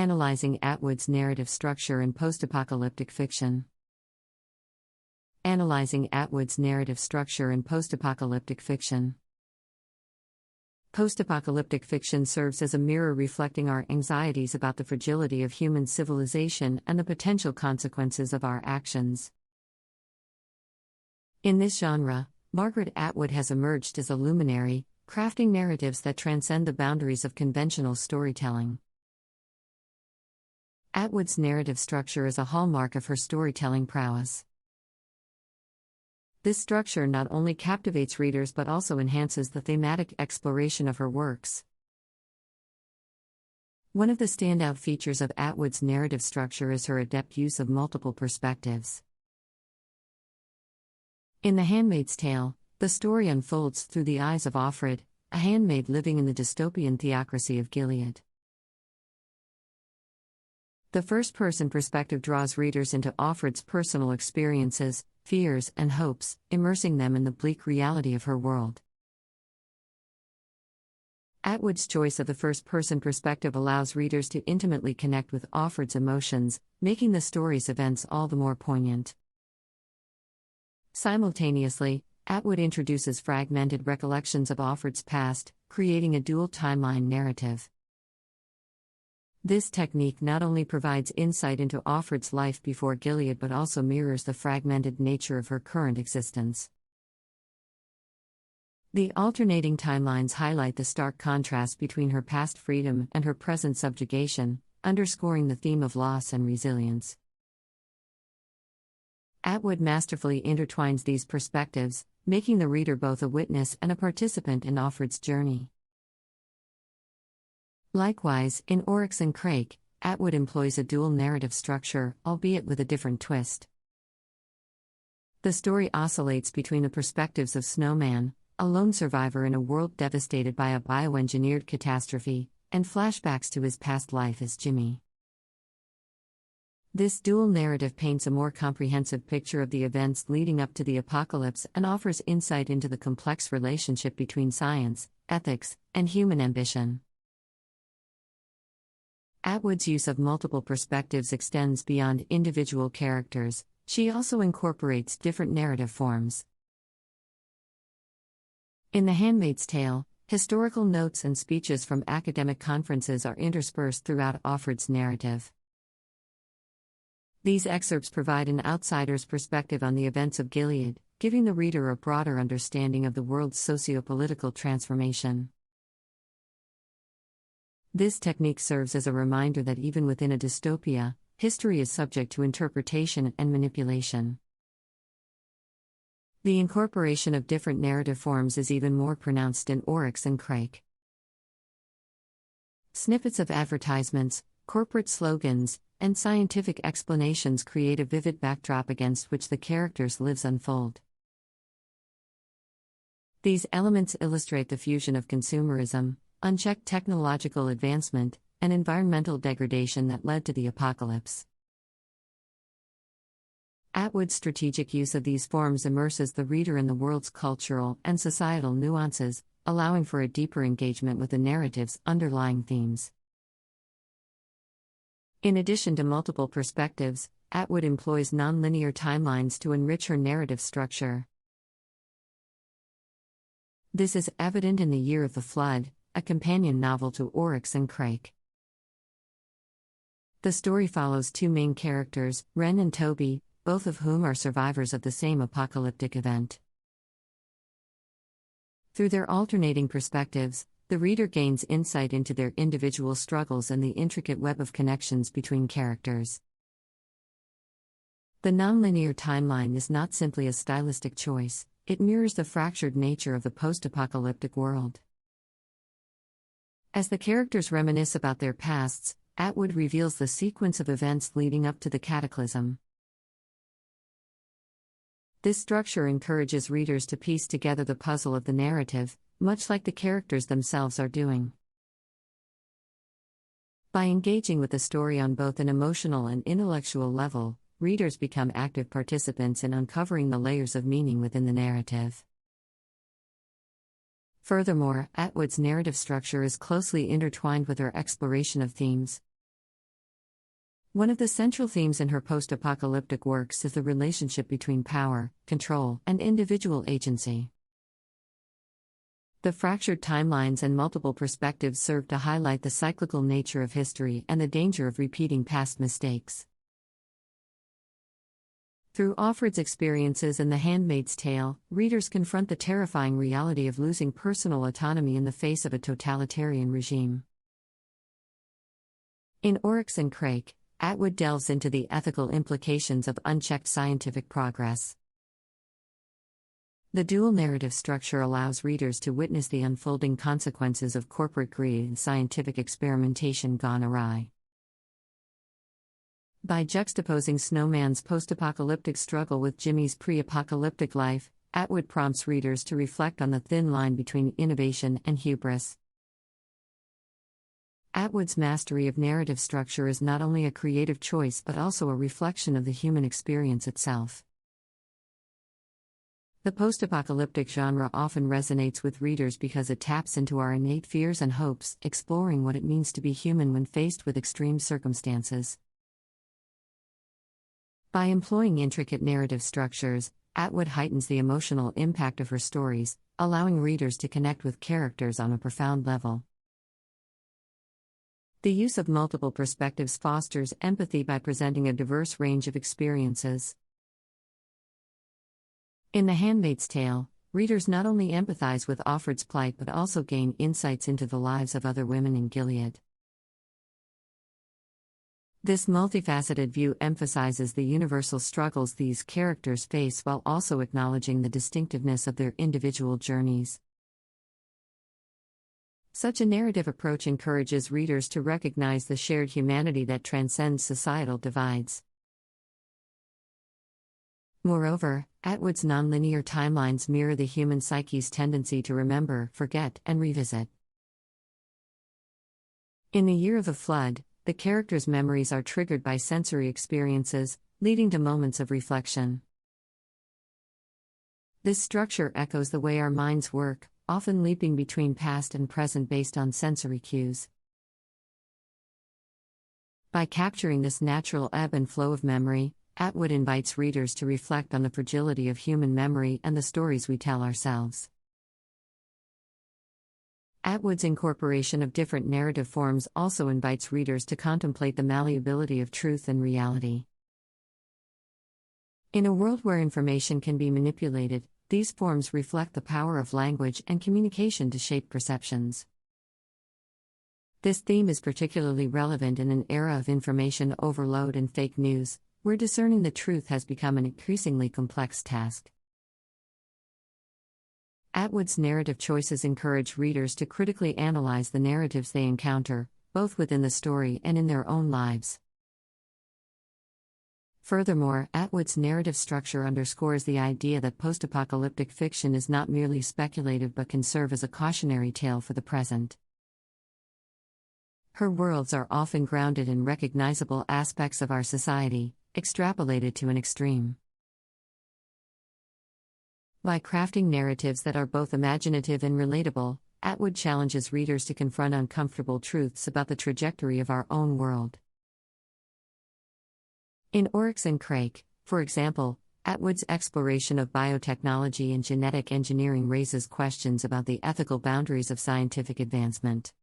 Analyzing Atwood's narrative structure in post-apocalyptic fiction. Analyzing Atwood's narrative structure in post-apocalyptic fiction. Post-apocalyptic fiction serves as a mirror reflecting our anxieties about the fragility of human civilization and the potential consequences of our actions. In this genre, Margaret Atwood has emerged as a luminary, crafting narratives that transcend the boundaries of conventional storytelling. Atwood's narrative structure is a hallmark of her storytelling prowess. This structure not only captivates readers but also enhances the thematic exploration of her works. One of the standout features of Atwood's narrative structure is her adept use of multiple perspectives. In The Handmaid's Tale, the story unfolds through the eyes of Offred, a handmaid living in the dystopian theocracy of Gilead. The first-person perspective draws readers into Offred's personal experiences, fears, and hopes, immersing them in the bleak reality of her world. Atwood's choice of the first-person perspective allows readers to intimately connect with Offred's emotions, making the story's events all the more poignant. Simultaneously, Atwood introduces fragmented recollections of Offred's past, creating a dual timeline narrative. This technique not only provides insight into Offred's life before Gilead but also mirrors the fragmented nature of her current existence. The alternating timelines highlight the stark contrast between her past freedom and her present subjugation, underscoring the theme of loss and resilience. Atwood masterfully intertwines these perspectives, making the reader both a witness and a participant in Offred's journey. Likewise, in Oryx and Crake, Atwood employs a dual narrative structure, albeit with a different twist. The story oscillates between the perspectives of Snowman, a lone survivor in a world devastated by a bioengineered catastrophe, and flashbacks to his past life as Jimmy. This dual narrative paints a more comprehensive picture of the events leading up to the apocalypse and offers insight into the complex relationship between science, ethics, and human ambition. Atwood's use of multiple perspectives extends beyond individual characters. She also incorporates different narrative forms. In The Handmaid's Tale, historical notes and speeches from academic conferences are interspersed throughout Offred's narrative. These excerpts provide an outsider's perspective on the events of Gilead, giving the reader a broader understanding of the world's socio-political transformation. This technique serves as a reminder that even within a dystopia, history is subject to interpretation and manipulation. The incorporation of different narrative forms is even more pronounced in Oryx and Crake. Snippets of advertisements, corporate slogans, and scientific explanations create a vivid backdrop against which the characters' lives unfold. These elements illustrate the fusion of consumerism, unchecked technological advancement, and environmental degradation that led to the apocalypse. Atwood's strategic use of these forms immerses the reader in the world's cultural and societal nuances, allowing for a deeper engagement with the narrative's underlying themes. In addition to multiple perspectives, Atwood employs nonlinear timelines to enrich her narrative structure. This is evident in The Year of the Flood, a companion novel to Oryx and Crake. The story follows two main characters, Wren and Toby, both of whom are survivors of the same apocalyptic event. Through their alternating perspectives, the reader gains insight into their individual struggles and the intricate web of connections between characters. The nonlinear timeline is not simply a stylistic choice, it mirrors the fractured nature of the post-apocalyptic world. As the characters reminisce about their pasts, Atwood reveals the sequence of events leading up to the cataclysm. This structure encourages readers to piece together the puzzle of the narrative, much like the characters themselves are doing. By engaging with the story on both an emotional and intellectual level, readers become active participants in uncovering the layers of meaning within the narrative. Furthermore, Atwood's narrative structure is closely intertwined with her exploration of themes. One of the central themes in her post-apocalyptic works is the relationship between power, control, and individual agency. The fractured timelines and multiple perspectives serve to highlight the cyclical nature of history and the danger of repeating past mistakes. Through Offred's experiences in The Handmaid's Tale, readers confront the terrifying reality of losing personal autonomy in the face of a totalitarian regime. In Oryx and Crake, Atwood delves into the ethical implications of unchecked scientific progress. The dual narrative structure allows readers to witness the unfolding consequences of corporate greed and scientific experimentation gone awry. By juxtaposing Snowman's post-apocalyptic struggle with Jimmy's pre-apocalyptic life, Atwood prompts readers to reflect on the thin line between innovation and hubris. Atwood's mastery of narrative structure is not only a creative choice but also a reflection of the human experience itself. The post-apocalyptic genre often resonates with readers because it taps into our innate fears and hopes, exploring what it means to be human when faced with extreme circumstances. By employing intricate narrative structures, Atwood heightens the emotional impact of her stories, allowing readers to connect with characters on a profound level. The use of multiple perspectives fosters empathy by presenting a diverse range of experiences. In The Handmaid's Tale, readers not only empathize with Offred's plight but also gain insights into the lives of other women in Gilead. This multifaceted view emphasizes the universal struggles these characters face while also acknowledging the distinctiveness of their individual journeys. Such a narrative approach encourages readers to recognize the shared humanity that transcends societal divides. Moreover, Atwood's nonlinear timelines mirror the human psyche's tendency to remember, forget, and revisit. In The Year of the Flood, the characters' memories are triggered by sensory experiences, leading to moments of reflection. This structure echoes the way our minds work, often leaping between past and present based on sensory cues. By capturing this natural ebb and flow of memory, Atwood invites readers to reflect on the fragility of human memory and the stories we tell ourselves. Atwood's incorporation of different narrative forms also invites readers to contemplate the malleability of truth and reality. In a world where information can be manipulated, these forms reflect the power of language and communication to shape perceptions. This theme is particularly relevant in an era of information overload and fake news, where discerning the truth has become an increasingly complex task. Atwood's narrative choices encourage readers to critically analyze the narratives they encounter, both within the story and in their own lives. Furthermore, Atwood's narrative structure underscores the idea that post-apocalyptic fiction is not merely speculative but can serve as a cautionary tale for the present. Her worlds are often grounded in recognizable aspects of our society, extrapolated to an extreme. By crafting narratives that are both imaginative and relatable, Atwood challenges readers to confront uncomfortable truths about the trajectory of our own world. In Oryx and Crake, for example, Atwood's exploration of biotechnology and genetic engineering raises questions about the ethical boundaries of scientific advancement.